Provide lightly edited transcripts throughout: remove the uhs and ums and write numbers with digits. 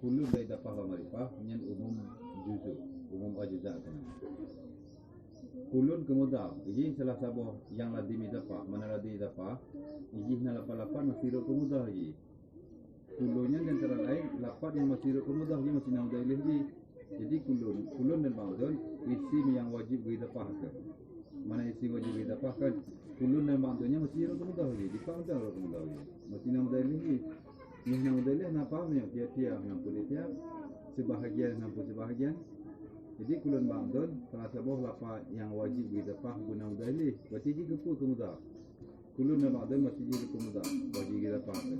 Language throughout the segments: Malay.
kulun dari dapat marifah nyen umum juzu, umum ajza kana. Kulun kemudah, ini salah satu yang ladimi dapat, mana ladimi dapat, ini lapan masih kemudah lagi. Kulunnya dan antara lain lapan yang masih kemudah ini masih nama dalih lagi. Jadi kulun dan bangdon isim yang wajib didapatkan. Mana isim wajib didapatkan? Kulun dan bangdonnya masih kemudah lagi. Dipangkan kemudah lagi. Masih nama dalih lagi. Yang nama dalih napamnya tiap-tiap nampu tiap sebahagian nampu sebahagian. Jadi kulun bangdon salah satu lapan yang wajib didapat guna dalih. Berarti jika kemudah. Kulun dan bangdon masih kemudah wajib didapatkan.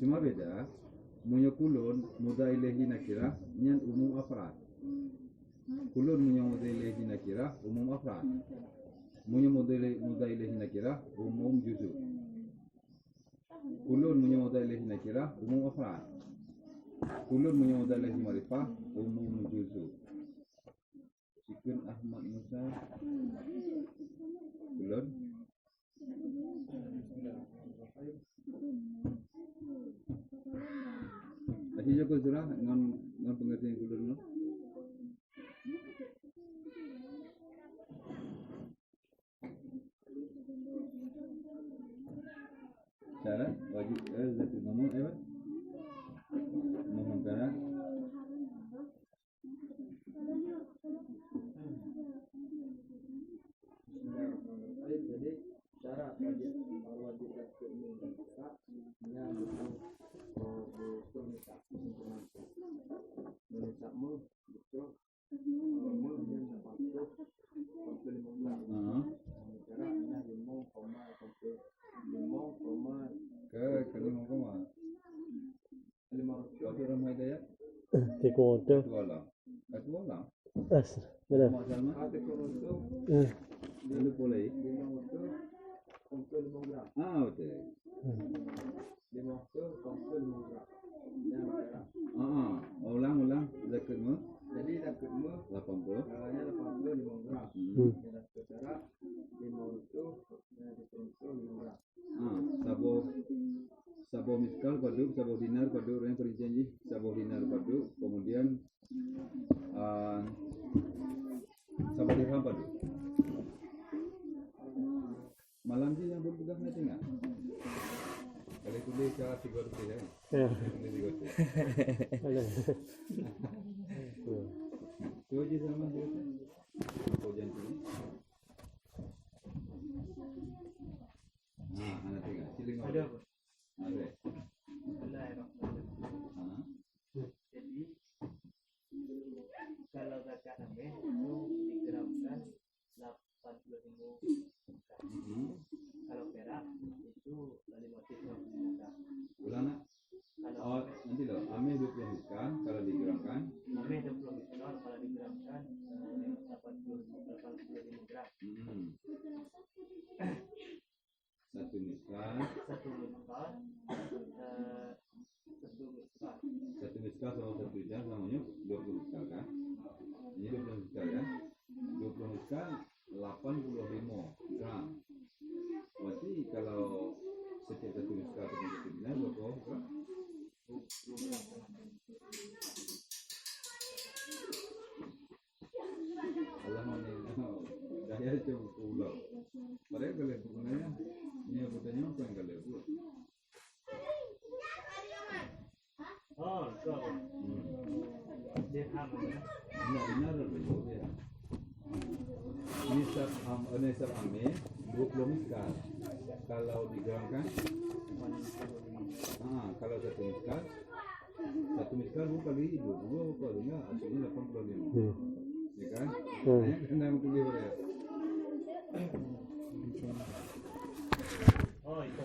Cuma beda, punya kulun muda ilahi nakirah nyan umum afrad. Kulun punya muda ilahi nakirah umum afrad. Punya muda ilahi nakirah umum juzu. Kulun punya muda ilahi nakirah umum afrad. Kulun punya muda ilahi marifah umum juzu. Sikun Ahmad Musa. Kulun. Asyik juga surah dengan pengertian kulun. Cara wajib zat ngomong apa? Ngomong cara. Jadi cara wajib Tikutu. As, benar. Lalu boleh. Betul. 5 ulang zakatmu. Jadi zakatmu 80. Kalanya 85 gram. Dan secara 5 gram. Sabo miskal padu, sabo dinar padu yang perincian sabo dinar padu, kemudian sabo dirham padu. Malam sih yang belum pegang nanti nggak? Kalau kuliah cara 3 rupiah ya? Ya. Itu aja sama dia. Kau janji. Anak tiga. Siling ada. Ada. Jadi kalau zakat ambil itu digramkan 85 kalau perak itu 550 juta. Ulana? Nanti loh, ame 20 miskan kalau digramkan. Ame 20 miskan kalau digramkan 85 gram. Satu miskan sama 1 jam namanya 20 miskan kan? Ini 20 miskan ya? 20 miskan 85 gram. Berarti kalau setiap 1 miskan atau 1 dinar berapa gram? Alhamdulillah, saya coba pulau. Padahal kalau sebenarnya ini pertanyaan apa yang kalian buat? Oh, so dirham. Benar betul ya. Nisab ame 20 miskal. Kalau digramkan, kalau 1 miskal, 1 miskal kali 22 kalinya hasilnya 85. Ya kan? Kena yang tulis ya. Oh, itu.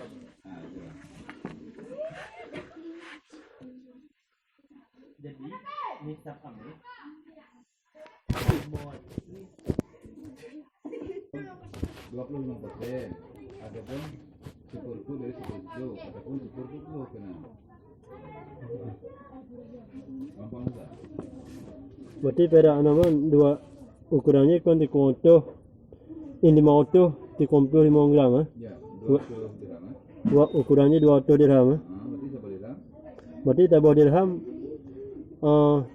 Jadi nisab kami mohon 25%. Adapun 10 dari 10 adapun 10 kena. Gampang tak? Berarti perak nama dua ukurannya kan dikumpul ini 500 dikumpul 5 gram Ya, 200 dirham. Ukurannya 200 dirham. Berarti berapa dirham? Berarti tabah dirham eh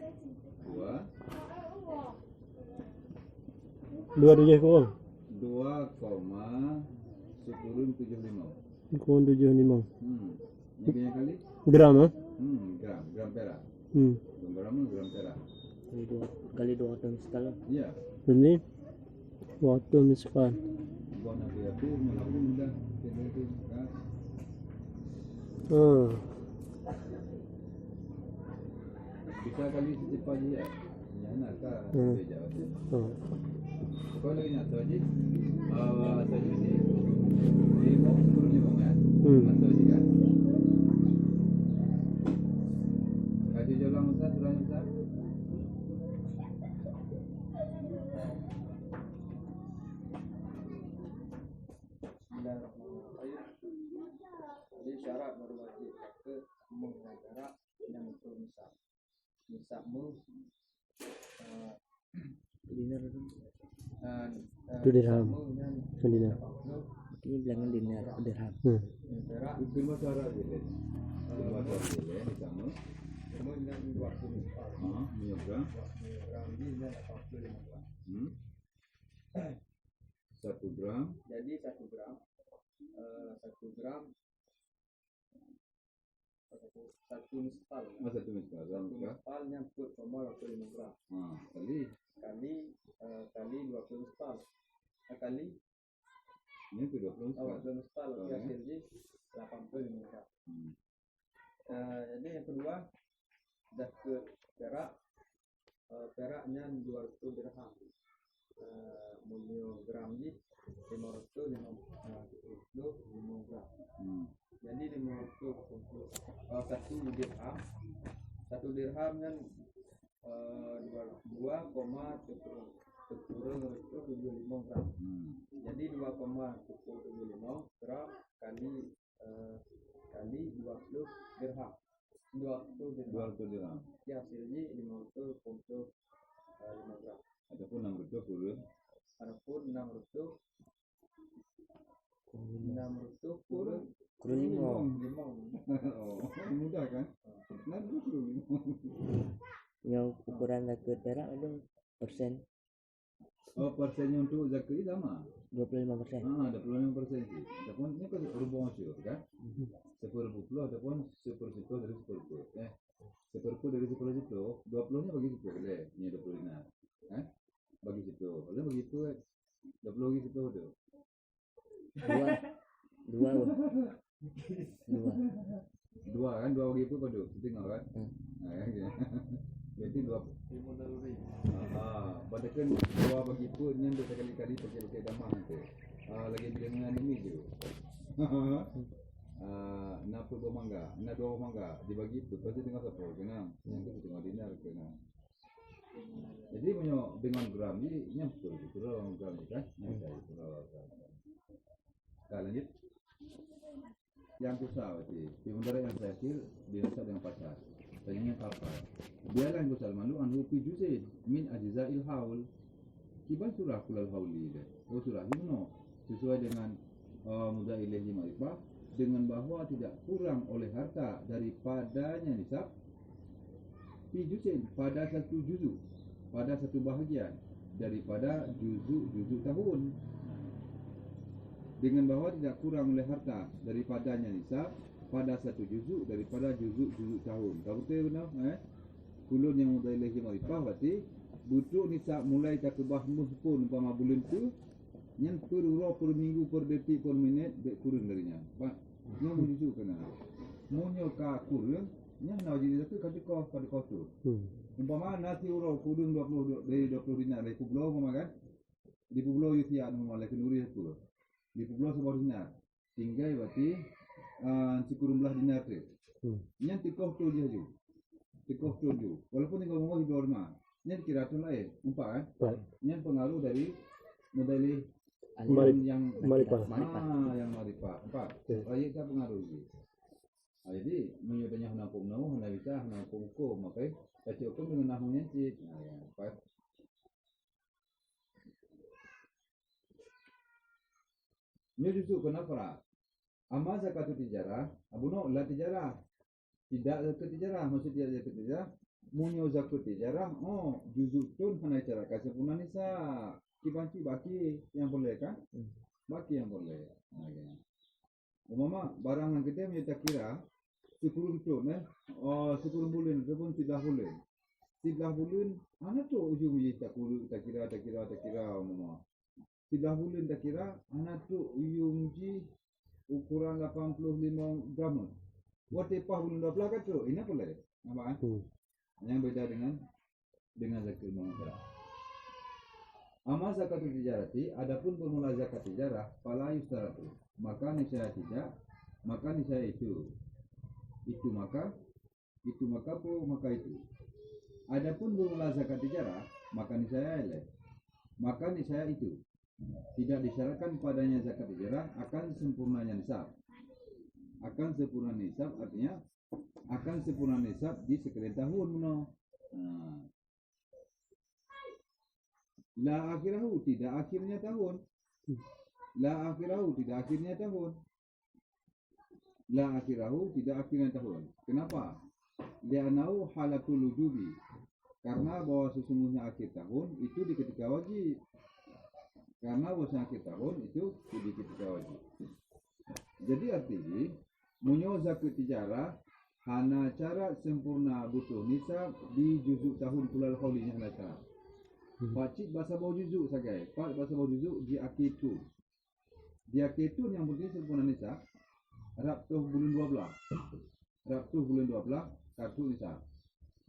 27 kurang 2,1075. kurang 75 Ini punya kali? gram ah. Gram perak. Hmm. Gram perak. Kali 2 ton sekali. Iya. Ini waktu misalkan Buat nanti aku mudah itu kan. Bisa kali secepat dia. Yana ka beja. Kau lagi nak tahu je? Tahu je. Ini mau turun ni kan? Atau juga. Kaji jalan Ustaz, jalan Ustaz. Jadi syarat berwajib ke mengajar yang betul misakmu itu dirham. Sendiri. Ini bilangan dirham. perak Itu masalah dia. Masalah dia ni sama. kemudian 20 misal Minyak gram ini 85 gram. 1 gram. Jadi 1 gram 1 gram 1 misal Satu misal. misal nyangkut 85 gram Kali. kali 20 misal kali Ini tu 20 misal. 20 misal hasilnya 85 gram. Jadi yang kedua dah ke perak peraknya 200 dirham mulio gram ni 550 gram. Jadi 1 dirham kan 2,75 gram. Jadi 2,75 gram kali 20 dirham. 200 dirham. Ya hasilnya 505 gram. Ataupun 600 kurun. Adapun 600 kurun 5. Oh, mudah kan? Nanti kurun. Yang ukuran zakat perak ada persen Oh, persennya untuk zakat sama. 25%. 25% sih. Ataupun ini kan berubah sih, kan? 10 ataupun 10 dari 10. 10 dari 10 itu, 20-nya bagi situ boleh. Ini 20 dinar. Bagi situ. Kalau begitu 20 bagi situ tu. Dua kan, 2 bagi itu pada. Tengok kan? Jadi 2 padahal 2 bagi itu ni untuk sekali-kali pakai damah nanti. Lagi dengan ini je. Nak pun mangga, nak 2 mangga dibagi itu pasti tengok siapa kena. Yang tu tengok dinar kena. Jadi punya dengan gram ni nyampur kurang gram ni kan. Lanjut. Yang susah berarti. Sementara yang terakhir biasa dengan pacar. Tanya kapal. Biarlah Gus Salman anhu fi juz'in min ajza'il haul. Kiban surah kulal hauli dia. Oh surah ini sesuai dengan mudah ilahi ma'rifah dengan bahawa tidak kurang oleh harta daripadanya nisab fi juz'in pada satu juzuk, pada satu bahagian daripada juzuk tahun. Dengan bahawa tidak kurang oleh harta daripadanya nisab pada satu juzuk daripada juzuk tahun. Kau betul benar? Kulun yang mudah ilahi ma'rifah berarti butuh nisab mulai takbah pun umpama bulan tu yang per roh, per minggu, per detik, per minit kurun darinya. Pak, yang juzuk kena. Munyo ka kurun, yang nak jadi tu kau pada kau tu. Umpama nasi roh kurun 20 dari 20 dinar dari pulau umpama kan. Di pulau itu ya umpama lagi nuri 10. Di pulau sebuah dinar. Tinggal berarti sekurang belah dinar tu. Yang tikoh tu dia ju. Tikoh tu ju. Walaupun tinggal ngomong di luar rumah. Yang kira tu lain. Umpak kan? Yang pengaruh dari modali yang Marifah. yang marifah. Umpak. Ayat tak pengaruh je. Jadi menyudahnya hendak hukum hendak bisa hendak hukum. Maka baca hukum dengan nahunya cik. Umpak. Ini justru kenapa? Amal zakat tijarah, abuno la tijarah. Tidak zakat tijarah, maksud dia zakat tijarah. munyo zakat tijarah juzuk tun hana cara kasempurna nisa kibanci baki yang boleh kan baki yang boleh gitu. Umama barang yang kita punya tak kira 10 tun 10 bulan ataupun 13 bulan ana tu ujung-ujung tak kira umama 13 bulan tak kira ana tu ujung-ujung ukuran 85 gram. Waktu pas bulan 12 kan tu ini boleh nampak kan? Yang beda dengan zakat muamalah. Amal zakat tijarati, adapun bermula zakat tijarah, fala yustaratu. Maka niscaya tidak, maka niscaya itu maka itu. Adapun bermula zakat tijarah, maka niscaya itu. Tidak disyaratkan padanya zakat tijarah akan sempurnanya nisab. Akan sempurna nisab artinya akan sempurna nisab di sekalian tahun La akhirahu tidak akhirnya tahun. La akhirahu tidak akhirnya tahun. Kenapa? Li'annahu halatul wujubi. Karena bahwa sesungguhnya akhir tahun itu di ketika wajib. Jadi artinya munyo zakat tijarah hana cara sempurna butuh nisab di juzuk tahun kulal khawlinya hana. Pakcik bahasa bau juzuk sagai. Pak bahasa bau juzuk di akhir tu. Di akhir tu yang penting sempurna nisab. Arab tu bulan 12. Kartu nisab.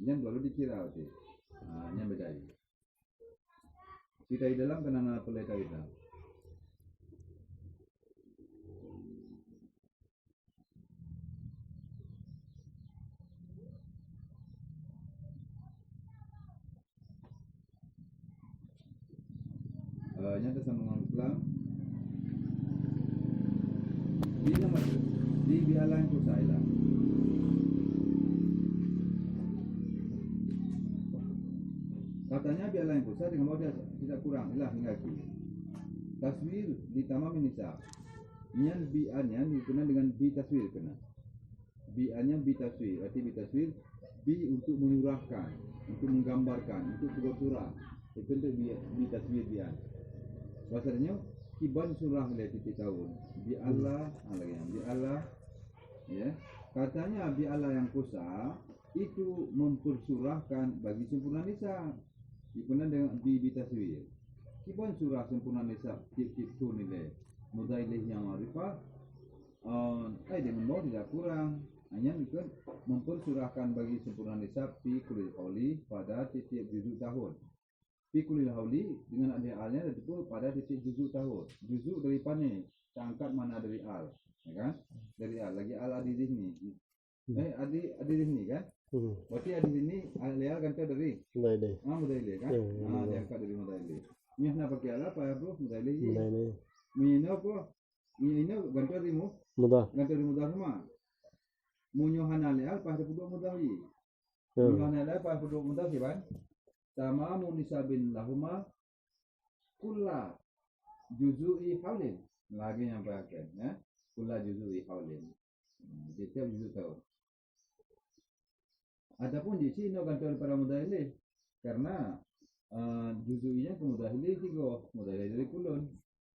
Yang baru dikira tu. Yang beda. Kita di dalam kena pelita kita. Nyata sama Islam di nomor di bialan kusaila katanya bialan kusa dengan modal tidak kurang ilah hingga kini taswir ditambah nisab nyan bi'annya dikenal dengan bi taswir kena bi'annya bi taswir arti bi taswir bi untuk menyurahkan untuk menggambarkan untuk sebuah surah itu untuk bi taswir bi'an bahasanya kiban surah le titik tahun bi Allah ya katanya bi Allah yang kusa itu mempersurahkan bagi sempurna nisab dikenal dengan bi taswir kiban surah sempurna nisab tip-tip tu nilai mudailih yang ma'rifah dengan bawah tidak kurang hanya bukan mempersurahkan bagi sempurna nisab fi kulil hauli pada titik juzuk tahun. Fi kulil hauli dengan al-nya itu pada titik juzuk tahun. Juzuk dari pani, angkat mana dari al, ya kan? Dari al lagi al di sini. Adi di sini kan? Berarti adi sini al ganti dari mudailih kan? Diangkat dari mudailih. Ini kenapa pakai al apa ya bro? Mudailih. Ini apa? Ini ganti dari mudah sama. Munyohan al pas duduk mudah ni. Munyohan al pas duduk mudah kan? Sama munisabin lahuma kulla juzui haulin lagi yang pakai ya kulla juzui haulin setiap juzuk tahun. Adapun di sini kantor para mudahilih karena juzuinya ke mudahilih tiga mudahilih dari kulun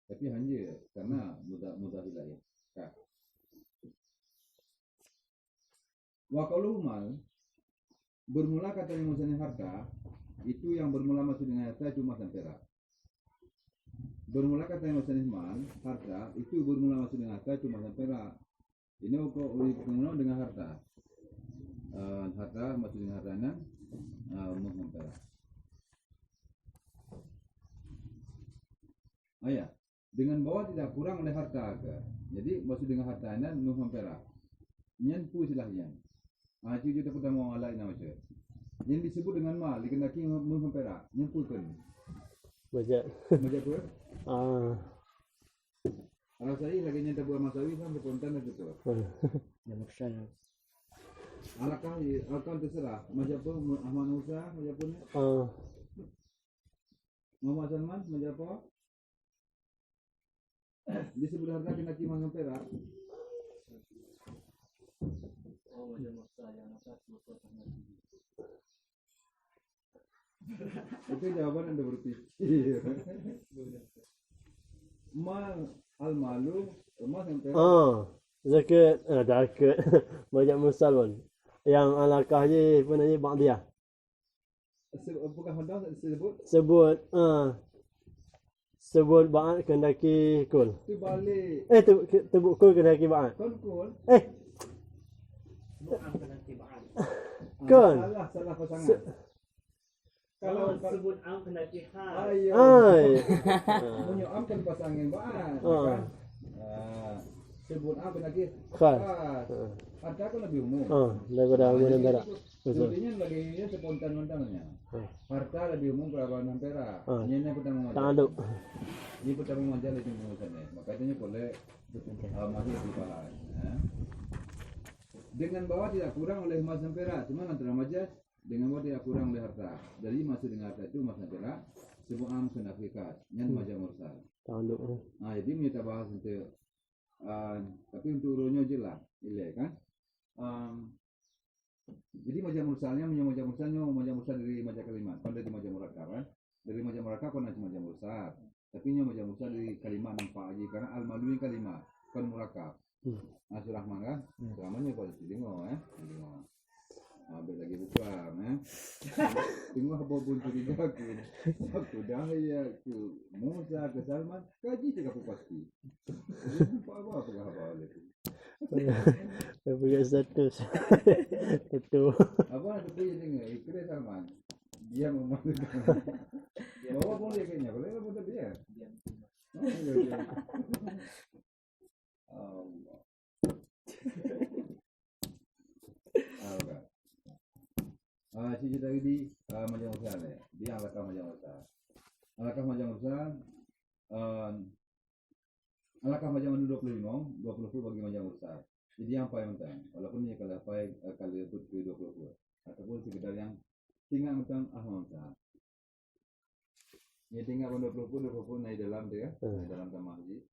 tapi hanya karena mudahilih ya. Wa qauluhu mal bermula kata yang misalnya harta itu yang bermula masuk dengan harta cuma dan perak. Bermula kata yang misalnya mal harta itu bermula masuk dengan harta cuma dan perak. Ini bermula dengan harta. Harta masuk dengan harta dan emas perak. Ayah dengan bawah tidak kurang oleh harta ke. Jadi masuk dengan harta dan emas perak. Nyan pu silahnya. Itu kita pertama lain nama saya. Yang disebut dengan mal dikendaki emas perak. Nyempulkan. Baca pun. Kalau saya lagi nyata buah masawi sampai konten itu tu. Nomor sana. Akan terserah. Macam pun Ahmad Musa, macam pun. Muhammad Salman, macam apa? Disebut harta dikendaki emas perak. Macam masa yang masa 20 tahun. Itu jawaban Anda berpikir. Ma al-malu ma sampai zakat zakat banyak misal pun yang alakah je pun ni bang dia bukan hendak sebut sebut sebut ba'at kendaki kul tu balik tebuk kul kendaki ba'at kul kan salah pasangan kalau sebut am kendaki hal. ai punya am kan pasangan ba'at kan sebut am lagi khas ada kan lebih umum daripada umum negara sebenarnya lagi spontan namanya harta lebih umum kerabat hampera ini pertama tak ada ini pertama manja lebih umum sana makanya boleh masih lebih bahan dengan bahwa tidak kurang oleh emas dan perak cuma antara majas dengan bahwa tidak kurang oleh harta jadi masih dengan harta itu emas dan perak semua am kena fikat yang majah mursal tak ada jadi kita bahas untuk tapi untuk urunya je lah kan jadi majah mursalnya majah mursal dari majah kalimat kan dari majah murakab kan dari majah murakab kan majah mursal tapi majah mursal dari kalimat nampak aja karena al-maduni kalimat kan murakab surah Rahman kan Rahmannya kau tengok ambil lagi bukan tengok apa pun tiga aku dah ya aku Musa ke Salman kaji juga aku pasti apa oleh punya status itu apa nak pergi tengok ikut Salman dia memalukan bawa boleh kayaknya boleh apa dia Allah si cerita ini macam usaha ya dia alakah macam usaha alakah macam 20 bagi macam usaha jadi apa yang penting walaupun ini kalau apa kali itu 20 ataupun sekedar yang tinggal macam usaha ya tinggal 20 naik dalam dia naik dalam sama haji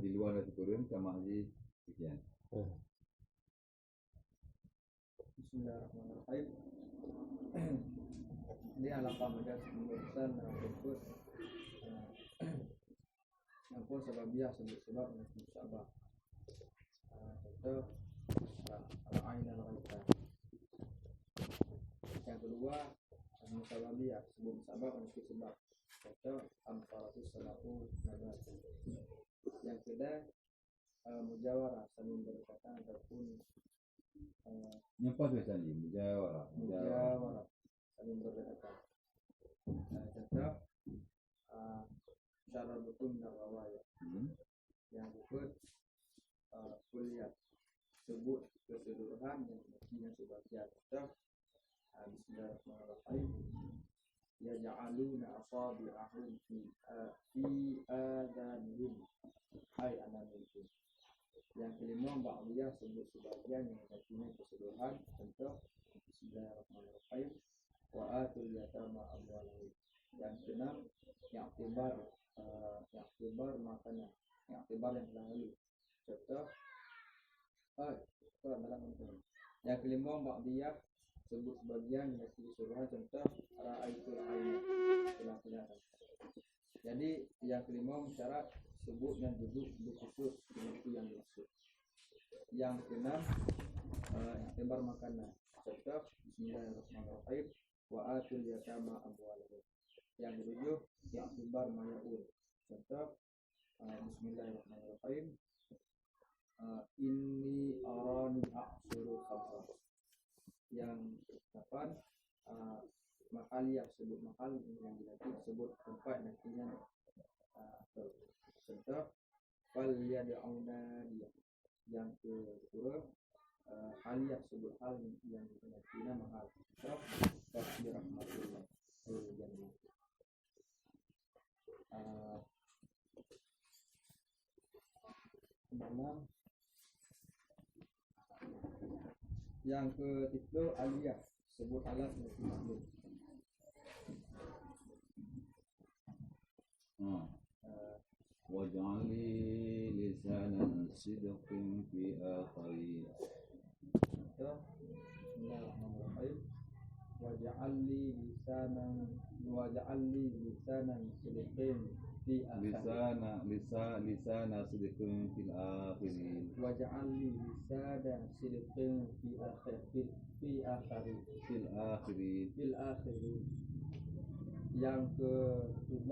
di luar ada turun sama haji sekian Bismillahirrahmanirrahim. Ini alaqah majas mursal berikut yang pun sebabiyah sebab musabah atau al-ain al-ghaibah. Yang kedua musababiyah sebab musabah meski sebab atau amfaratus salahu nabat. Yang ketiga mujawarah saling berdekatan ataupun nyapa biasanya mujawarah saling berdekatan contoh cara betul narawaya yang berikut kuliah sebut keseluruhan yang mestinya sebagian contoh Bismillahirrahmanirrahim yaj'aluna asabi'ahum fi adanihim ay anamihim. Yang kelima ba'diyah sebut sebagian yang mestinya keseluruhan contoh Bismillahirrahmanirrahim wa atul yatama amwalahum. Yang keenam i'tibar makanan i'tibar yang lalu contoh yang kelima ba'diyah sebut sebagian yang keseluruhan contoh ra'aitul ain telah. Jadi yang kelima syarat sebut dan duduk berkhusus itu yang dimaksud. Yang keenam i'tibar makanan contoh Bismillahirrahmanirrahim wa atul yatama amwalahum. Yang ketujuh i'tibar mayaul contoh Bismillahirrahmanirrahim inni arani a'suru khamra. Yang delapan makaliyah sebut makal yang dilatih sebut tempat nantinya contoh fal yad'una dia. Yang ke-10 haliyah sebut hal yang nantinya mahal contoh tasbih rahmatullah jannah. Yang ke-10 aliyah sebut alat makhluk. waj'alni lisanan sidqin fi akhirin Bismillahirrahmanirrahim wa waj'alli lisanan sidqin fi akhirin lisana sidqin fil akhirin. waj'alli lisanan sidqin fi akhirin fil akhirin. Yang ke-17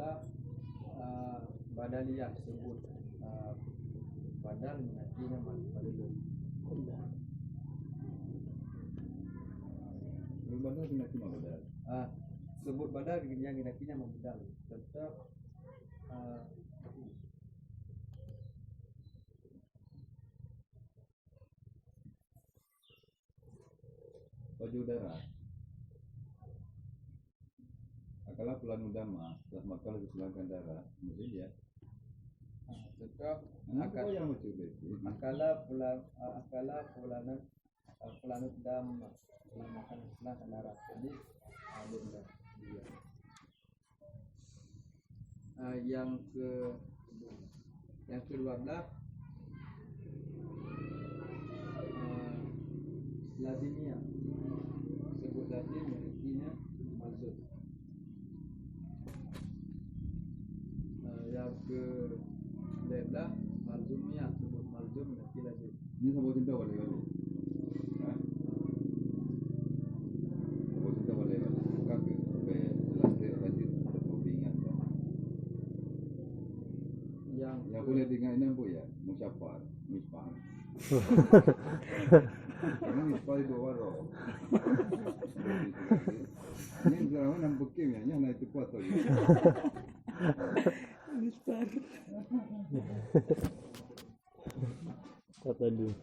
badaliyah sebut badal artinya badal. Berbanding dengan cuma badal. Sebut badal yang artinya membadal. Contoh Baju darah. Akala pulan udama, telah maka lebih silangkan darah. Mungkin ya. Contoh Apa yang macam itu? akala fulanut dam telah makan darah. Jadi ada dia. Yang ke-12 lazimiyah. Sebut lazim artinya malzum. Yang ke-11 malzumiyah. Sebut malzum arti lazim. Ini sama cinta wali-wali. Sama cinta wali-wali. Kakak supaya selesai lanjut untuk ingat. Yang boleh dengar ini apa ya? Musyafar, misfar. Karena misfar itu waro. Ini sekarang nampak kim ya, yang itu kuat lagi. Misbar. Tatadu.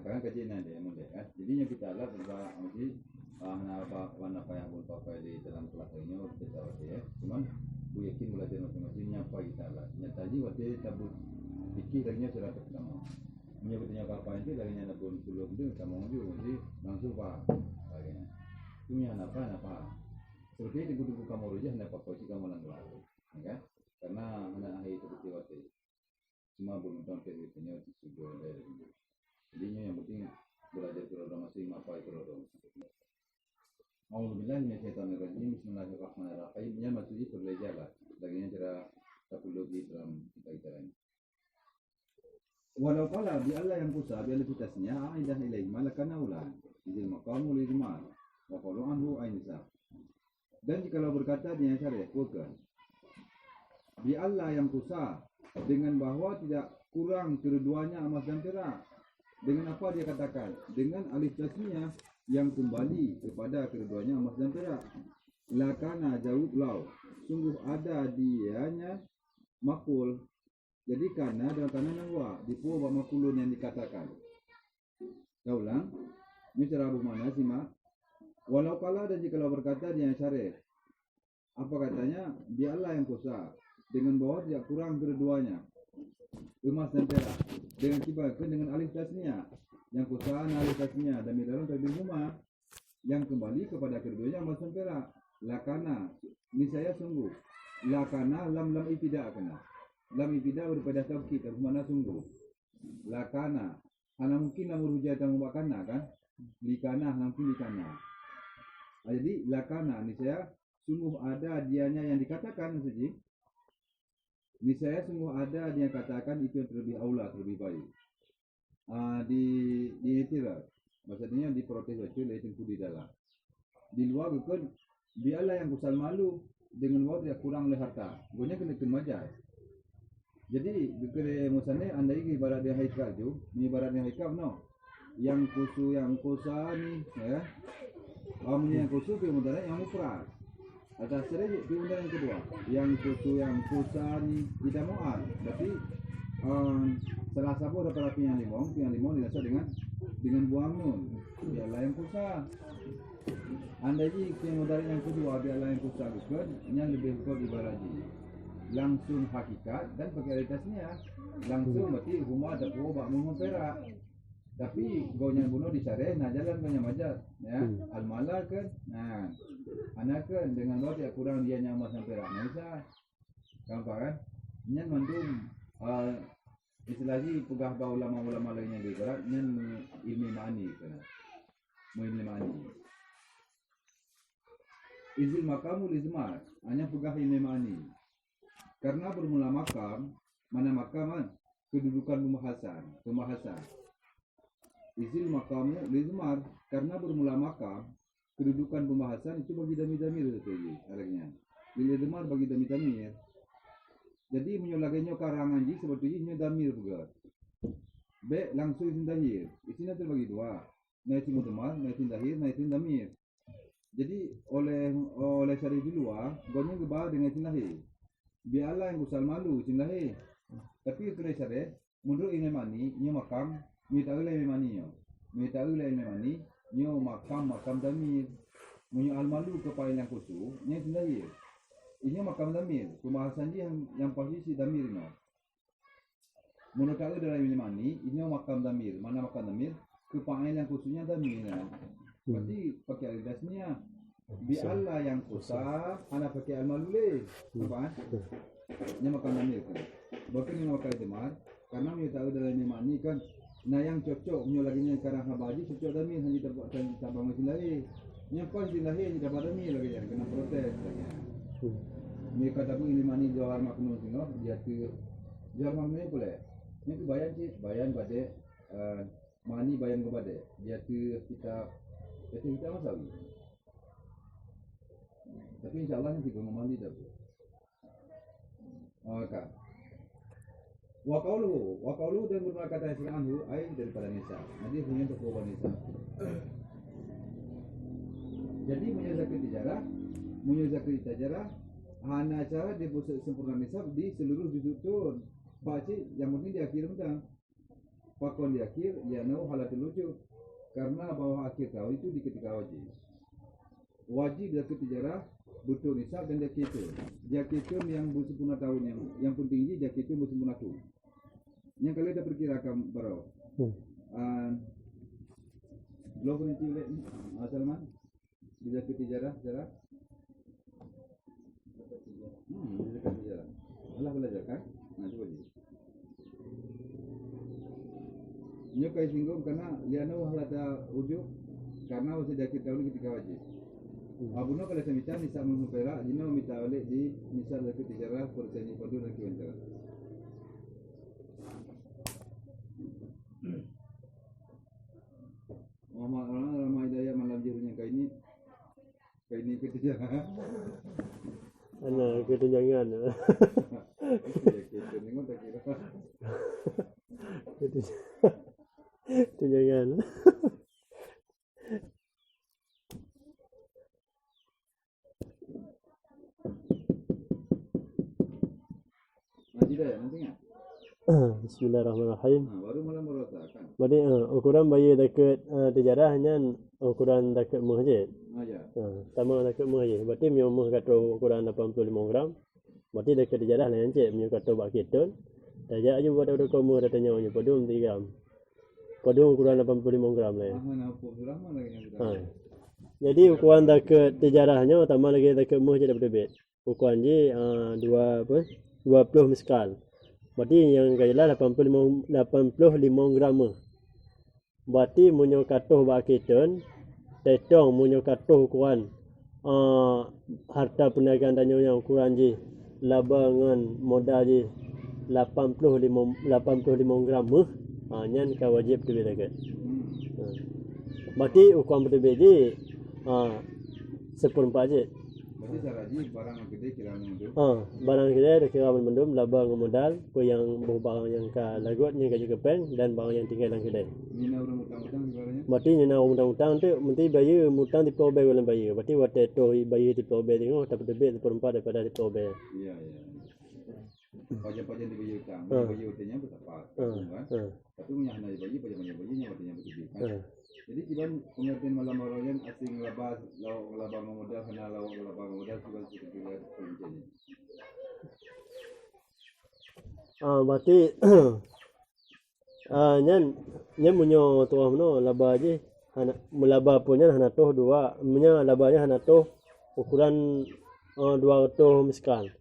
Karena kajian dia mulai kan. Jadinya kita lihat bahwa mesti warna apa yang pun pakai di dalam kelas ini kita tahu ya. Cuman aku yakin belajar masing-masingnya apa kita lah. Nyata aja waktu tabut fikih lagi sudah pertama. Menyebutnya apa itu lagi nyana pun belum itu sama juga mesti langsung pak. Lagi. Punya apa? Seperti itu buku kamu rujah hendak apa sih kamu langsung. Ya. Karena anak hari itu seperti waktu. Cuma belum sampai di sini sudah dari. Jadinya yang penting belajar keroda masing apa itu keroda. Alhamdulillah minasyaitonirrajim. Bismillahirrahmanirrahim. Ya maksudnya berbeda lah. Bagian cara topologi dalam kita ini. Walau qala bi Allah yang kusa bi alif tasniya aidah ilaihi malakana ulan. Izil maqamul ijmal wa qalu anhu ainsa. Dan jikalau berkata dia syarih bukan. Bi Allah yang kusa dengan bahwa tidak kurang keduanya emas dan perak. Dengan apa dia katakan? Dengan alif tasniah yang kembali kepada keduanya emas dan perak. Lakana jawab lau. Sungguh ada dianya makul. Jadi karena dalam tanah nahwa dipuo ba makulun yang dikatakan. Dah ulang. Ini cara bermakna simak. Walau kala dan jikalau berkata dia syarih. Apa katanya? Biarlah yang kuasa. Dengan bahwa tidak kurang keduanya. Emas dan perak dengan kibarkan dengan alif tasniah yang kusaan alif tasniah dan dalam tabir rumah yang kembali kepada keduanya emas dan perak. Lakana ini saya sungguh. Lakana lam ibtidak kena. Lam ibtidak daripada taukid bermakna sungguh. Lakana hanya mungkin namun hujah dan mubakana kan. Likana mungkin likana. Jadi lakana ini saya sungguh ada dianya yang dikatakan maksudnya. Ini saya sungguh ada dia katakan itu yang terlebih aula, terlebih baik. Di itiraz, maksudnya diprotes baca itu di dalam. Di luar bukan biarlah yang kusal malu dengan waktu yang kurang oleh harta. Guanya kena majas. Jadi bekere musane andai ibarat dia haikal tu, ni ibarat dia haikal no. Yang kusa ni ya. Yang kusu ke mudara yang mufrad. Atas seri di undang yang kedua yang kusa ni tidak mu'al. Berarti salah satu dapat yang limong dirasa dengan buang nun. Biarlah yang kusa. Anda ji yang mudara yang kedua biarlah yang kusa bukan yang lebih kuat ibaratnya langsung hakikat dan realitasnya langsung berarti rumah ada buah memperak. Tapi gaunya bunuh dicari, nah jalan banyak majat, ya, al-malah kan, nah, anak kan dengan waktu yang kurang dia nyaman sampai ramai sah, gampang kan? Nyan mandum, selagi pegah ba ulama-ulama lainnya di barat nyen ilmi ma'ani kana. Ilmi ma'ani. Izil makamul izmar, hanya pegah ilmi ma'ani. Karena bermula makam, mana makaman? Kedudukan pembahasan. Izil makamu izmar, karena bermula makam, kedudukan pembahasan itu bagi damir-damir itu artinya. Bila izmar bagi damir-damir. Jadi menyolaganya karangan ji sebetulnya damir juga. B langsung isim dahir. Isinya terbagi dua. Naisim mudmar, naisim dahir, naisim damir. Jadi oleh syarih di luar, gonya gebah dengan isim dahir. Biarlah yang usal malu isim dahir. Tapi oleh syarih, menurut Imam Mani, nyo makam, minta oleh Imam Mani nyo. Minta oleh Imam Mani, nyo makam damir. Menyo al malu kepada yang khusus, nyo isim dahir. Ini makam damir, pembahasan dia yang posisi damir no. Menurut aku dalam Imam Mani, ini makam damir. Mana makam damir? Kepail yang khususnya damir. Berarti pakai alidasnya. Bi Allah yang khusus, ana pakai al-malule. Apa? Ini makam damir kan. Bahkan ini makam damir, karena kita tahu dalam Imam Mani kan, nah yang cocok menyolaginya karang habaji cocok damir hanya dapat cabang mesin lahir. Yang pas di lahir hanya dapat damir lagi yang kena protes lagi. Mereka kata pun ini mani Johar Maknun tengok dia tu Johar Maknun ni boleh. Ni tu bayan pada mani bayan kepada dia tu kita masawi. Tapi insyaAllah nanti kalau mandi dah. Kan. Wakaulu dan beberapa kata yang anhu air daripada nisa. Nanti punya untuk korban nisa. Jadi menyelesaikan sejarah hanya cara dia sempurna nisab di seluruh juzuk turun. Pakcik yang penting di akhir mentang. Pakon di akhir ya nau halatul wujud. Karena bawah akhir kau itu di ketika wajib. Wajib dia sejarah betul nisab dan dia kitun. Dia kitun yang bersempurna tahun yang penting ini dia kitun bersempurna tu. Yang kalian dah perkirakan berapa? Belum pernah cilik Salman bisa sejarah. Bisa sejarah. Allah belajar kan? Nah coba je. Nyo kai singgung karena liano halada ujuk karena masih dah kita dulu ketika wajib. Abuno kalau saya bicara nisab menghupera, jino minta oleh di nisab dari sejarah persen padu dan kiwancara. Orang ramai daya malam jirunya kayak ini sejarah. Ana kita jangan. Kita tengok tak kira. Itu jangan. Nanti dah nanti enggak? Bismillahirrahmanirrahim. Baru malam merasakan. Jadi ukuran bayi dekat sejarah hanya ukuran dekat muh je. Aja. Sama dekat muh je. Berarti muh kata ukuran 85 gram. Berarti dekat sejarah lain je. Muh kata bak kitun. Tajak aja buat ada kamu datanya punya padum 3 gram. Padum ukuran 85 gram lah. Jadi ukuran dekat sejarahnya tambah lagi dekat muh je dapat bed. Ukuran je 20 miskal. Berarti yang kailah 85 gram. Berarti munyo katuh bak kitun, tetong munyo katuh ukuran harta perniagaan tanya ukuran je labangan modal je 85 gram nyan ka wajib tu dekat. Berarti ukuran betul je 1/4 je. Berarti cara ji barang yang gede kira mendum. Barang gede kira mendum laba modal ko yang barang yang ka lagot yang ka juga pen dan barang yang tinggal dalam kedai. Nina orang utang-utang sebenarnya. Berarti nyana utang-utang tu mesti bayar mutang di probay dalam bayar. Berarti waktu tu bayar di probay tengok tak betul 1/4 daripada di probay. Iya. Pajak-pajak dibayar utang. Bayar utangnya bertepat. Kan? Tapi punya hanya dibayar pajak-pajak-pajaknya waktunya betul kan. Jadi kiban pengertian malam orang asing labas labang modal kena labang modal kiban seperti itu kuncinya. Berarti nyan munyo tuah meno laba je hana melaba punya hana toh dua punya labanya hana toh ukuran 200 miskal.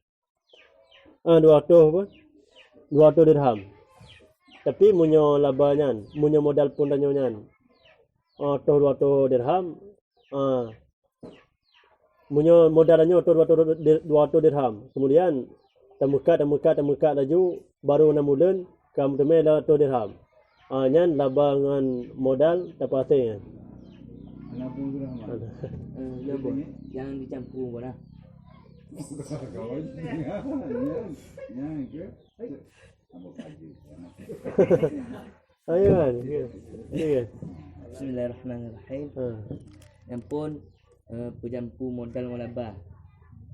200 apa? 200 dirham. Tapi munyo labanyan, munyo modal pun danyonan. Toh 200 dirham. Munyo modalnya toh 200 dirham. Kemudian temukat laju baru 6 bulan kamu temui 200 dirham. Nyan labangan modal dapatnya. Anak pun sudah mana? Ya bos, yang dicampur bola. Kawan, ya ke? Apa pagi? Ayo kan. Iya. Bismillahirrahmanirrahim. Yang pun pujampu modal molaba.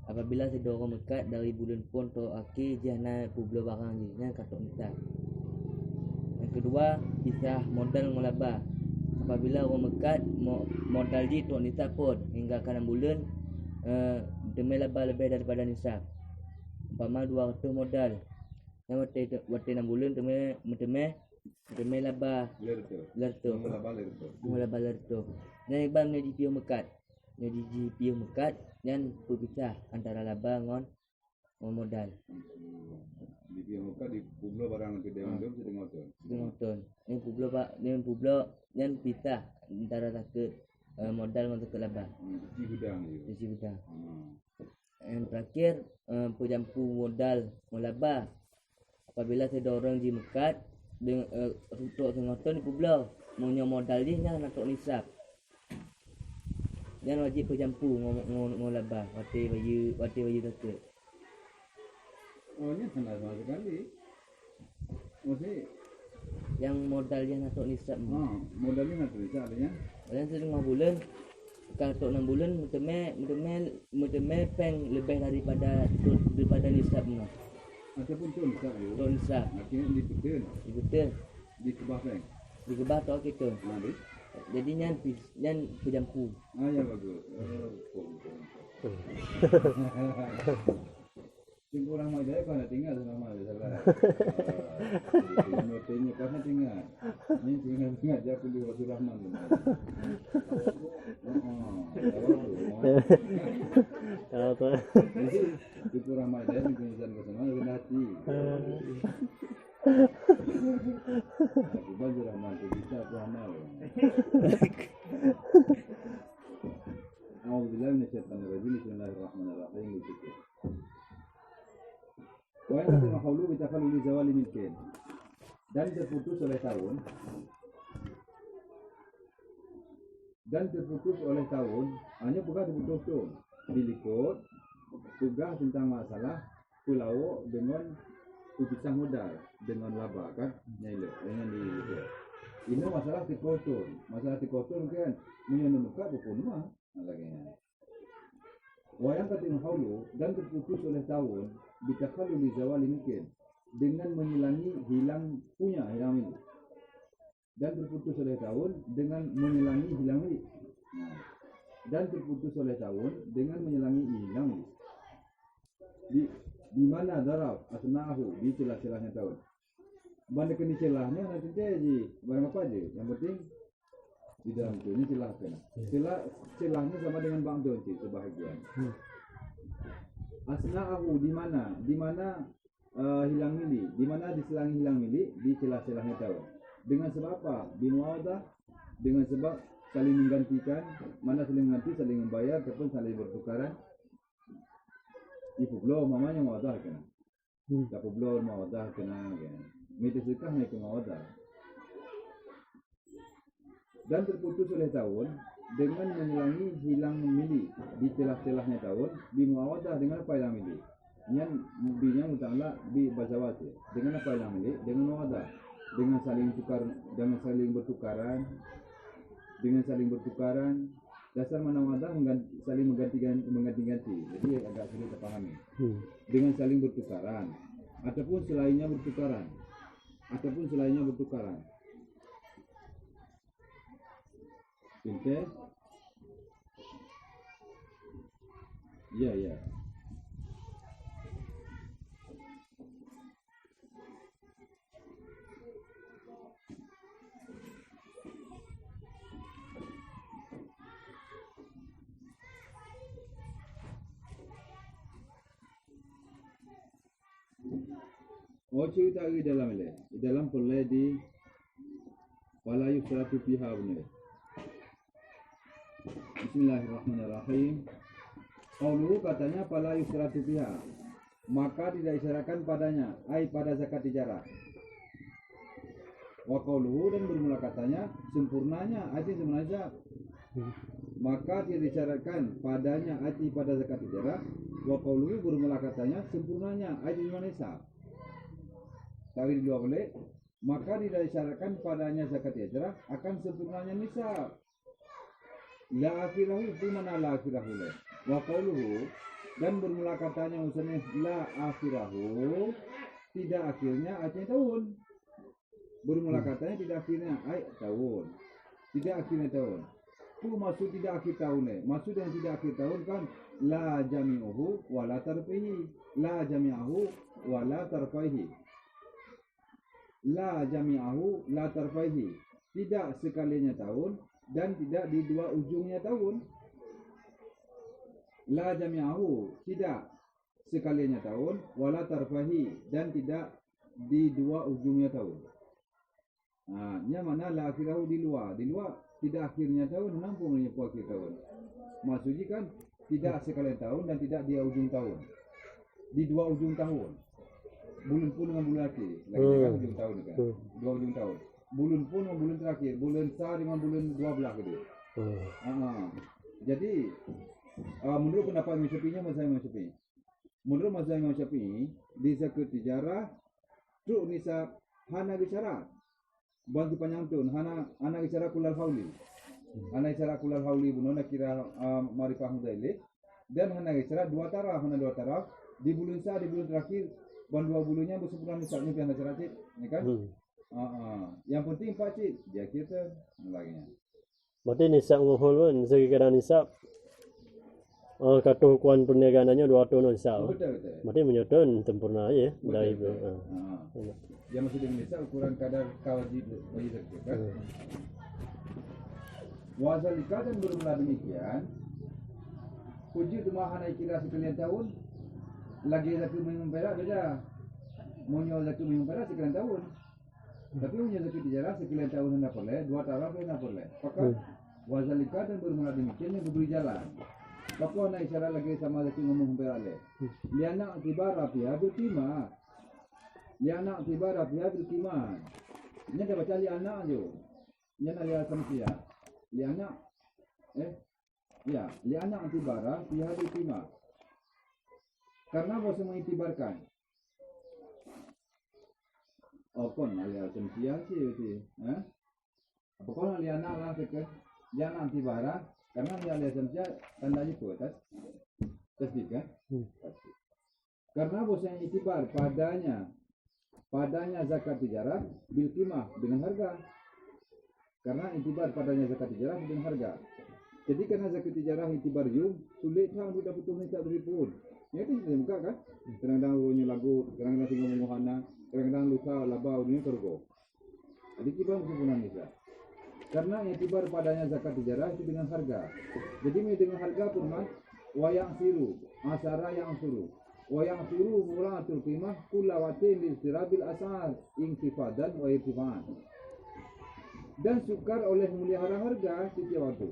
Apabila sedorong mekat dari bulan pun to akhir jana publo barang ni yang katok kita. Yang kedua, kisah modal molaba. Apabila orang mekat modal di tok nisab pun hingga ke 6 bulan demi laba lebih daripada nisab. Umpama 200 modal. Yang waktu 6 bulan demi laba lerto. Laba lerto. Yang ibam ni di piu mekat. Yang di piu mekat yang berpisah antara laba dengan modal. Di pihak muka di publo barang ke dewan dom setengah ton. Ini publo yang pisah antara takut modal dengan takut laba. Di gudang je. Di gudang. Yang terakhir pujampu modal laba. Apabila ada orang di mekat untuk setengah ton di publo punya modal dia yang nak nisab. Yang wajib pujampu laba. Waktu baju takut. Oh, ini sangat mahal sekali. Maksudnya, Yang modal dia nak nisab. modalnya nak tulis adanya. Dalam setengah bulan, kalau 6 bulan, muteme peng lebih daripada nisab no. Ataupun tu nisab yo. Ton nisab. Akhirnya dibetul, Betul. di kebah peng. Digebah tok kita. Di. Jadi nyan pujampu. Ya bagus. Tinggal orang macam mana kau tinggal sama ada salah. Notenya kau tinggal. Ini tinggal je aku di Rasul Rahman. Apa? Tinggal orang macam ni kunjungan ke sana ada hati. Aku Rasul Rahman tu bisa Rahman. Alhamdulillah minasyaitanirrajim. Bismillahirrahmanirrahim. Wa yang kedua haulu bitafaluli zawali milkin. Dan terputus oleh tahun hanya bukan terputus tu dilikut tugas tentang masalah pulau dengan upisah modal dengan laba kan nyai dengan dilikut. Ini masalah tikotun kan menyenuka bukan mah lagi. Wa yang kedua haulu dan terputus oleh tahun bitafaluli zawali milkin dengan menghilangi hilang ini dan terputus oleh tahun dengan menghilangi hilang milik. Dan terputus oleh tahun dengan menghilangi hilang milik. Di mana darab asnahu di celah-celahnya tahun. Mana kena celahnya nanti jadi barang apa aja. Yang penting di dalam tu ini celah kena. Celahnya sama dengan bang don sebahagian. Asnahu di mana hilang milik, di mana diselangi hilang milik di celah-celahnya tahun. Dengan sebab apa? Bimuadah dengan sebab saling menggantikan, mana saling mengganti, saling membayar ataupun saling bertukaran. Ibu blow mamanya muadah kena. Dapat blow muadah kena kan. Mesti sekah naik muadah. Dan terputus oleh tahun dengan mengulangi hilang milik di celah-celahnya tahun bimuadah dengan apa hilang milik. Yang binya mutala bi bazawati dengan apa yang milik dengan muadah dengan saling bertukaran dasar mana muadah saling mengganti-ganti jadi agak sulit dipahami dengan saling bertukaran ataupun selainnya bertukaran pinter ya cerita di dalam ini. Di dalam boleh di wala yusratu fiha benar. Bismillahirrahmanirrahim. Qauluhu katanya fala yusratu fiha. Maka tidak disyaratkan padanya, pada zakat tijarah. Wa qauluhu dan bermula katanya sempurnanya sebenarnya. Maka tidak disyaratkan padanya pada zakat tijarah. Wa qauluhu bermula katanya sempurnanya nisab. Tadi dua boleh. Maka tidak disyaratkan padanya zakat tijarah akan sempurnanya nisab. La akhirahu itu mana la akhirahu le. Wa qauluhu dan bermula katanya misalnya la akhirahu tidak akhirnya tahun. Bermula katanya tidak akhirnya tahun. Tidak akhirnya tahun. Itu maksud tidak akhir tahun le. Maksud yang tidak akhir tahun kan la jami'uhu wa la tarfihi. La jami'ahu wa la tarfihi. La jami'ahu la tarfihi. Tidak sekalinya tahun dan tidak di dua ujungnya tahun. La jami'ahu tidak sekalinya tahun wala tarfahi dan tidak di dua ujungnya tahun. Nya mana la akhirahu di luar tidak akhirnya tahun nampungnya akhir tahun. Maksudnya kan tidak sekalian tahun dan tidak di ujung tahun. Di dua ujung tahun. Bulan pun dengan bulan akhir. Lagi kan ujung tahun kan. Dua ujung tahun. Bulan pun dengan bulan terakhir. Bulan sah dengan bulan 12 gitu. Jadi menurut pendapat Imam Syafi'i menurut mazhab Imam Syafi'i di zakat tijarah truk nisab hana bicara bagi panjangtun hana bicara kulal hauli bunona kira marifah mudaili dan hana bicara dua taraf di bulan sah di bulan terakhir ban dua bulannya bersempurna nisabnya hana bicara cik ni kan yang penting pak cik dia kita lagi nya berarti nisab ngohol pun sekiranya nisab kata hukuman perniagaannya 2 tahun nisab. Betul. Berarti menyodon sempurna aja dari itu. Yang masih dengan nisab ukuran kadar wajib zakat kan. Wazalika dan bermula demikian. Wujud mahana kira sekalian tahun lagi zakat minum perak beda. Monyo zakat minum perak sekalian tahun. Tapi punya zakat tijarah sekalian tahun hendak boleh, 2 taraf hendak boleh. Maka wazalika dan bermula demikian yang beri jalan. Bapa nak isyarat lagi sama zakat ngomong berale. Liana tibar rafiah bil qimah. Liana tibar rafiah bil qimah. Ini dah baca liana je. Ini nak lihat samsia. Liana liana tibar rafiah bil qimah. Karena bos mengitibarkan. Kon lihat samsia sih. Apa kon liana lah sekali. Liana tibar karena dia lihat saja tandanya itu atas tasdik kan? Karena bosnya itibar padanya zakat tijarah bil qimah dengan harga. Karena itibar padanya zakat tijarah dengan harga. Jadi karena zakat tijarah itibar sulit kan sudah butuh nisab beripun. Ya itu sudah buka kan? Kadang-kadang punya lagu, kadang-kadang tinggal menguhana, kadang-kadang luka laba dunia tergo. Jadi kita sempurna nisab. Karena itibar padanya zakat tijarah itu dengan harga. Jadi dengan harga pun mas wayang siru asara yang suruh wayang siru muratul qimah kullawatin li istirabil asar intifadan wa irtifan. Dan sukar oleh memelihara harga setiap waktu.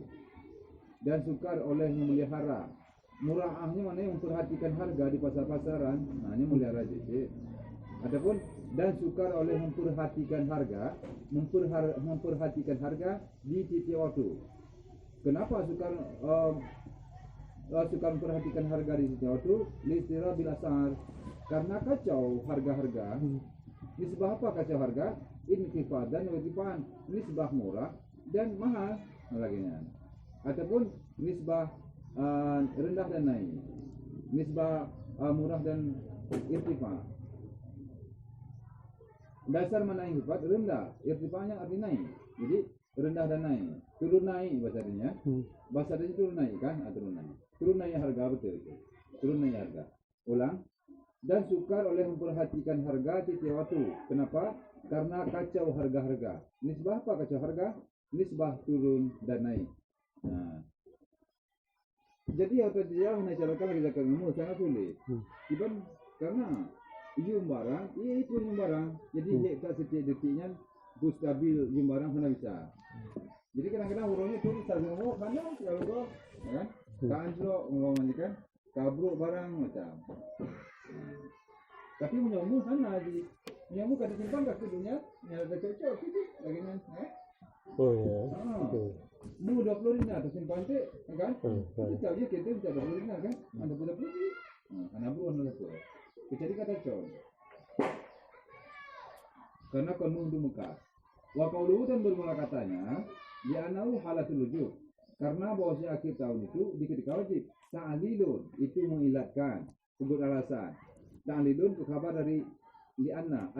Dan sukar oleh memelihara murahnya mana yang memperhatikan harga di pasar-pasaran. Nah ini melihara jadi. Adapun dan sukar oleh memperhatikan harga di setiap waktu. Kenapa sukar memperhatikan harga di setiap waktu? Listira bil asar. Karena kacau harga-harga. Nisbah apa kacau harga? Intifad dan irtifan. Nisbah murah dan mahal laginya. Ataupun nisbah rendah dan naik. Nisbah murah dan irtifan. Dasar mana yang sifat rendah, irtifanya arti naik. Jadi rendah dan naik, turun naik bahasanya. Bahasa dia turun naik kan, turun naik. Turun naik harga betul itu. Turun naik harga. Ulang. Dan sukar oleh memperhatikan harga setiap waktu. Kenapa? Karena kacau harga-harga. Nisbah apa kacau harga? Nisbah turun dan naik. Nah. Jadi yang terjadi menaikkan lagi zakat ilmu sangat sulit. Karena barang, itu barang. Jadi tak setiap detiknya bu stabil barang sana bisa. Jadi kadang-kadang hurufnya tu bisa ngomong mana kalau kau, kan? Tak anjlok ngomong kan? Kabruk barang macam. Tapi menyamu sana di menyamu kata simpan kat dunia, yang ada cocok itu bagaimana? Oh ya. Mu 20 dinar tu simpan tu, kan? Kita tahu je kita bisa 20 dinar kan? Ada pun 20. Anak bro anu tu. Jadi kata cocok. Karena kanun tu Mekah. Wa qauluhu dan bermula katanya, ya anau halatul wujub. Karena bahwasanya akhir tahun itu di ketika wajib. Ta'lilun itu mengilatkan sebut alasan. Ta'lilun itu khabar dari li anna.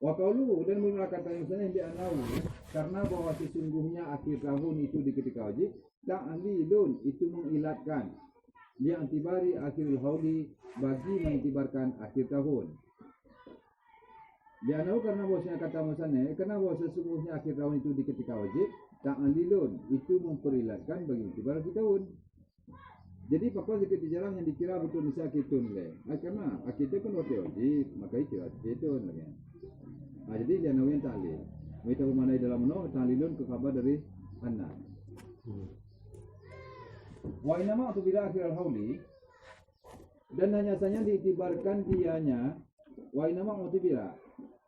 Wa qauluhu dan bermula katanya misalnya di anau karena bahwa sesungguhnya akhir tahun itu di ketika wajib. Ta'lilun itu mengilatkan. Li antibari akhirul hauli bagi mengitibarkan akhir tahun. Dia tahu karena bosnya kata masanya, karena bos sesungguhnya akhir tahun itu di ketika wajib, ta'lilun itu memperilatkan bagi iktibar akhir tahun. Jadi pakau jika jarang yang dikira betul nisa kitun le. Karena akhir tahun kan wajib, maka itu kitun lagi. Jadi dia tahu yang ta'lil. Kita bermakna dalam menolak ta'lilun ke khabar dari anna. Wa inama atau bila akhir al-hauli dan hanya saja diiktibarkan dianya wa inama utibira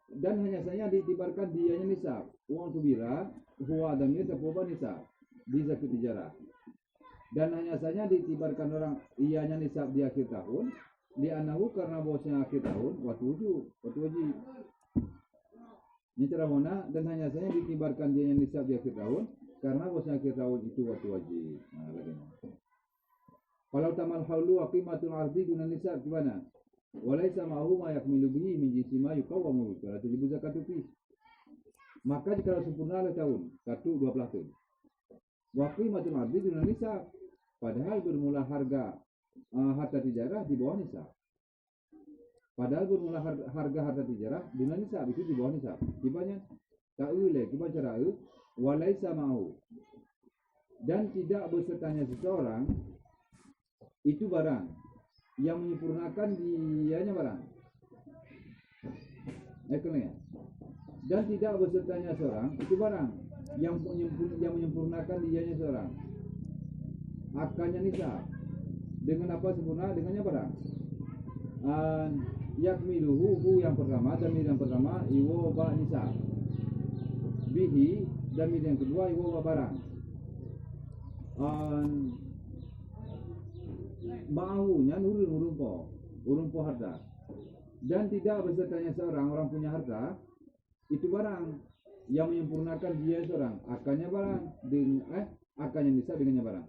dan hanya saja diiktibarkan dianya nisab wa utibira huwa damir tapoba nisab di zakut tijarah dan hanya saja diiktibarkan orang ianya nisab di akhir tahun di anahu karena bosnya akhir tahun waktu wajib ini cara mana dan hanya saja diiktibarkan dianya nisab di akhir tahun karena bosnya akhir tahun itu waktu wajib. Nah lagi kalau tamal haulu wa qimatul ardi dunan nisab gimana? Walaysa ma'hu ma yakmilu bihi min jinsi ma yuqawwamu kalau tujuh zakat fi. Maka jika sempurna tahun, 12 tahun. Wa qimatul ardi dunan nisab. Padahal bermula harga harta tijarah di bawah nisab. Padahal bermula harga harta tijarah dunan nisab itu di bawah nisab. Gimana? Ta'wil gimana cara walaysa ma'hu. Dan tidak bersertanya seseorang itu barang yang menyempurnakan dianya barang. Dan tidak bersertanya seorang itu barang yang menyempurnakan dianya seorang. Akannya nisab. Dengan apa sempurna? Dengannya barang. Yakmiluhu yang pertama dan yang pertama iwo ba nisab. Bihi dan yang kedua iwo ba barang. Ma'ahunya urumpo harta dan tidak bersertanya seorang orang punya harta itu barang yang menyempurnakan dia seorang akannya barang akannya nisab dengannya barang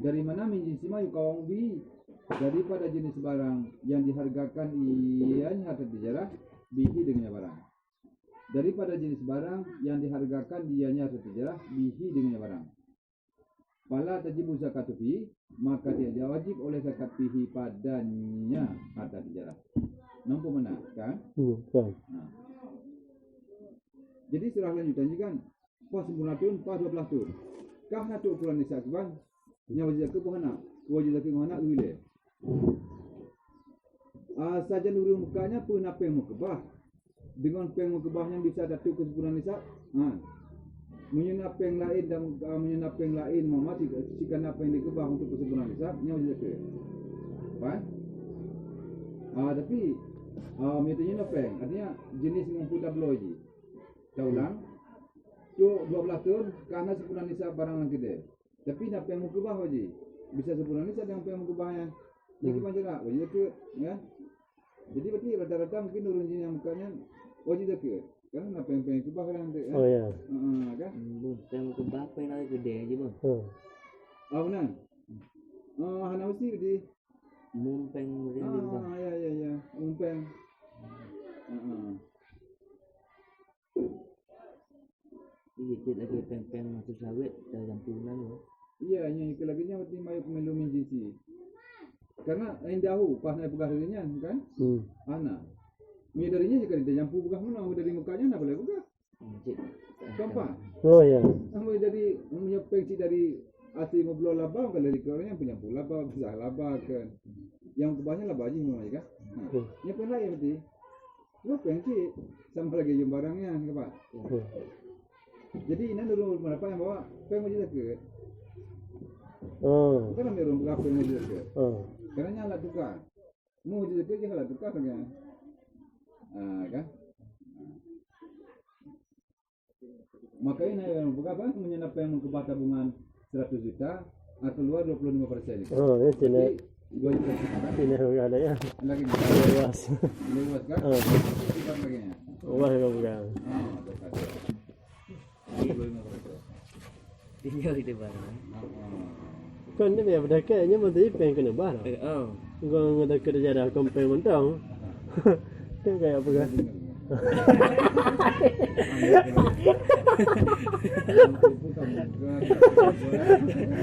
dari mana minjisima yukawamu bi daripada jenis barang yang dihargakan ianya harta tijarah bihi dengannya barang daripada jenis barang yang dihargakan dianya harta tijarah bihi dengannya barang. Fala tajibu zakatu fi maka dia wajib oleh zakat fihi padanya harta tijarah. Nampak mana kan? Nah. Jadi surah lanjutannya kan pas sempurna tahun pas 12 tahun. Kah nak ukuran nisab ban nya wajib zakat wajib zakat mana ule. Saja nurul mukanya pun apa yang mukabah dengan peng mukabah yang bisa datuk ke sempurna nisab. Menyenap yang lain dan menyenap yang lain mama jika apa yang dikubah untuk kesempurnaan nisab wajib zakat. Faham? Tapi metodenya nopeng artinya jenis mampu double lagi. Kita ulang. Tu 12 tahun karena sempurnaan nisab barang yang kita. Tapi apa yang mukubah wajib. Bisa sempurnaan nisab dengan apa yang mukubahnya. Jadi macam mana? Wajib zakat, ya. Jadi berarti rata-rata mungkin urun jenis yang mukanya wajib zakat. Kan apa yang pengen kubah kan nanti Oh ya. Kan? Bun, pengen kubah apa yang lagi gede aja bun. Benar. Hana mesti di Mumpeng mungkin di bawah. Ya. Mumpeng. Dikit lagi peng masuk sawit dari campuran loh. Iya, yang lagi-nya mesti mayu kemelum jinsi. Karena yang jauh pas naik pegah darinya kan? Anak. Ni darinya jika dia jampu pegah mana dari mukanya nak boleh pegah. Gampang. Oh ya. Kamu jadi menyepeng si dari asli mobil laba kalau dari orangnya punya pula laba besar laba kan. nanti lu pensi sama lagi jum barangnya ke Pak. Jadi ini dulu berapa yang bawa peng aja ke. Bukan ambil rumah berapa yang aja ke. Karena nyala tukar. Mau jadi ke nyala tukar kan. Kan. Makanya yang berapa menyenap yang mengubah tabungan 100 juta keluar 25%. Ya sini. 2 juta. Sini ada ya. Lagi Luas. luas kan? Bukan lagi. Wah, bukan. Tinggal di barang. Kan dia pada kayaknya mesti pengen kena bah. Gua ada kerja dah kompen mentang. Kan kayak apa kan?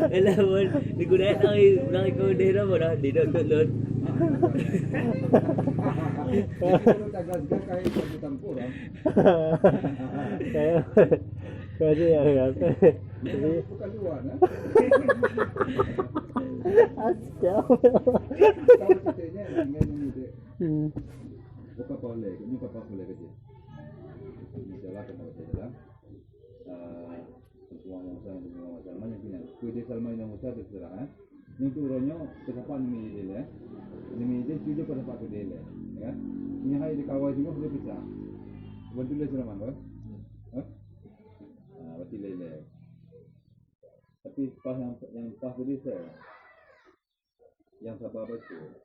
Elah pun digunakan dari kau dia dah di download. Kayak kerja yang apa? Jadi Bukan luar ya. asyik. Tahu katanya ingin ini. Buka boleh, ini apa boleh kerja. Ini jalan ke mana jalan. Semua masa mana punya. Kuih Salman yang musa terserah. Yang tu orangnya tersapan ni dia lah. Ini dia sudah pada pakai dia lah. Ya. Ini hai di kawai juga sudah pecah. Bantu le selaman kan? Berarti lele. Tapi pas yang pas tadi saya yang sabar betul.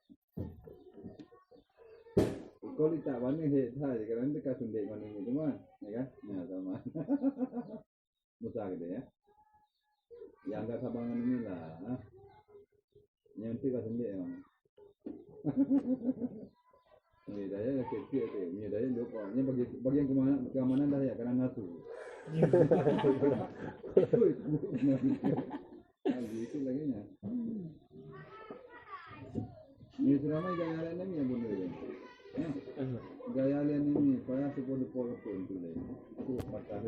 Kalau tak mana he thai kerana dekat sundek mana ni cuma, ya kan? Ya sama. Musa gitu ya. Yang tak sabangan ini lah. Yang tu kat sundek yang. Ni daya kecil tu, ni daya lupa. Ni bagi yang keamanan dah ya kerana nafsu. Itu lagi nya. Ni seramai gaya lain ni yang boleh. Gaya lain ini, payah sepuluh puluh pun tu lagi. Aku patah.